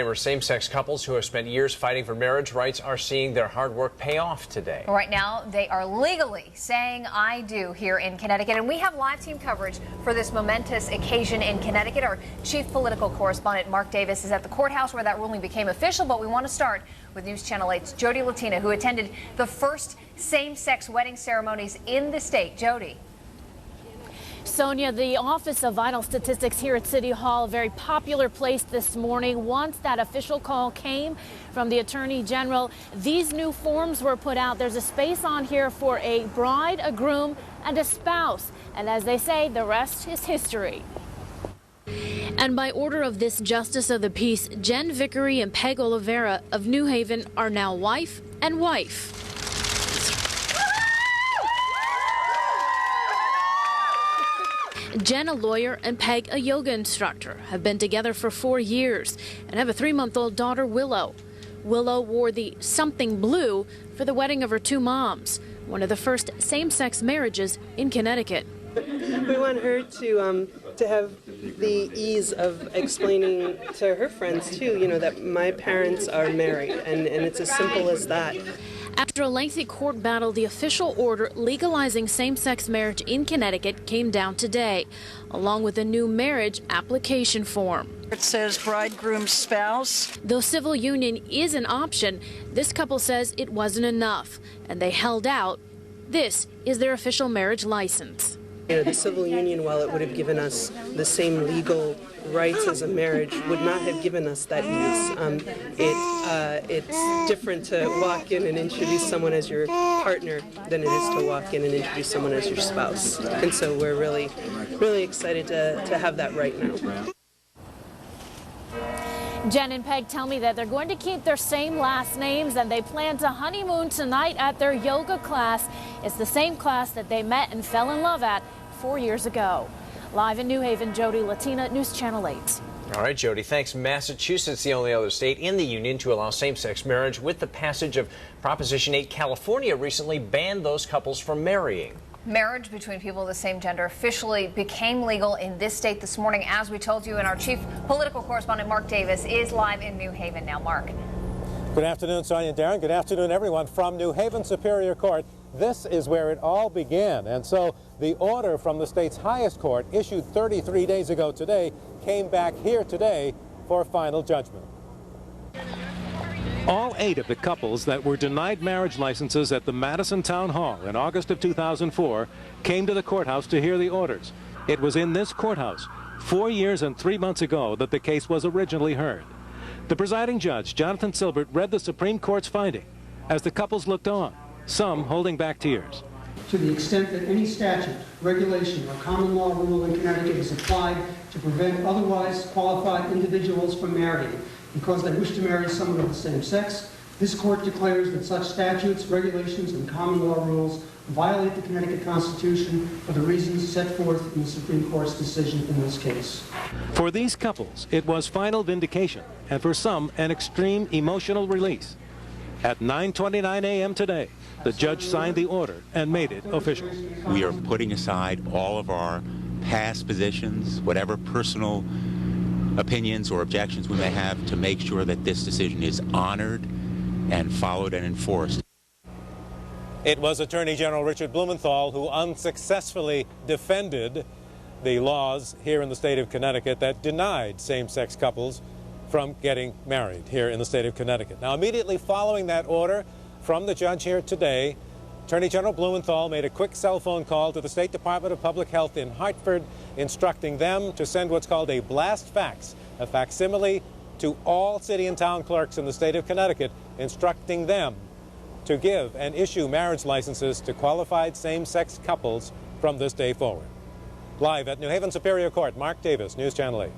Same-sex couples who have spent years fighting for marriage rights are seeing their hard work pay off today. Right now, they are legally saying "I do" here in Connecticut, and we have live team coverage for this momentous occasion in Connecticut. Our chief political correspondent, Mark Davis, is at the courthouse where that ruling became official, but we want to start with News Channel 8's Jody Latina, who attended the first same-sex wedding ceremonies in the state. Jody. Sonia, the Office of Vital Statistics here at City Hall, a very popular place this morning. Once that official call came from the Attorney General, these new forms were put out. There's a space on here for a bride, a groom, and a spouse. And as they say, the rest is history. And by order of this Justice of the Peace, Jen Vickery and Peg Oliveira of New Haven are now wife and wife. Jen, a lawyer, and Peg, a yoga instructor, have been together for 4 years and have a 3-month-old daughter, Willow. Willow wore the something blue for the wedding of her 2 moms, one of the first same-sex marriages in Connecticut. We want her to have the ease of explaining to her friends, too, you know, that my parents are married, and it's as simple as that. After a lengthy court battle, the official order legalizing same-sex marriage in Connecticut came down today, along with a new marriage application form. It says bridegroom spouse. Though civil union is an option, this couple says it wasn't enough, and they held out. This is their official marriage license. You know, the civil union, while it would have given us the same legal rights as a marriage, would not have given us that ease. It's different to walk in and introduce someone as your partner than it is to walk in and introduce someone as your spouse. And so we're really, really excited to have that right now. Jen and Peg tell me that they're going to keep their same last names, and they plan to honeymoon tonight at their yoga class. It's the same class that they met and fell in love at 4 years ago. Live in New Haven, Jody Latina, News Channel 8. All right, Jody, thanks. Massachusetts, the only other state in the union to allow same-sex marriage. With the passage of Proposition 8, California recently banned those couples from marrying. Marriage between people of the same gender officially became legal in this state this morning, as we told you, and our chief political correspondent, Mark Davis, is live in New Haven now. Mark. Good afternoon, Sonia and Darren. Good afternoon, everyone. From New Haven Superior Court, this is where it all began. And so the order from the state's highest court, issued 33 days ago today, came back here today for final judgment. All 8 of the couples that were denied marriage licenses at the Madison Town Hall in August of 2004 came to the courthouse to hear the orders. It was in this courthouse 4 years and 3 months ago that the case was originally heard. The presiding judge, Jonathan Silbert, read the Supreme Court's finding as the couples looked on, some holding back tears. To the extent that any statute, regulation, or common law rule in Connecticut is applied to prevent otherwise qualified individuals from marrying because they wish to marry someone of the same sex, this court declares that such statutes, regulations, and common law rules violate the Connecticut Constitution for the reasons set forth in the Supreme Court's decision in this case. For these couples, it was final vindication, and for some, an extreme emotional release. At 9:29 a.m. today, the judge signed the order and made it official. We are putting aside all of our past positions, whatever personal opinions or objections we may have, to make sure that this decision is honored and followed and enforced. It was Attorney General Richard Blumenthal who unsuccessfully defended the laws here in the state of Connecticut that denied same-sex couples from getting married here in the state of Connecticut. Now, immediately following that order from the judge here today, Attorney General Blumenthal made a quick cell phone call to the State Department of Public Health in Hartford, instructing them to send what's called a blast fax, a facsimile, to all city and town clerks in the state of Connecticut, instructing them to give and issue marriage licenses to qualified same-sex couples from this day forward. Live at New Haven Superior Court, Mark Davis, News Channel 8.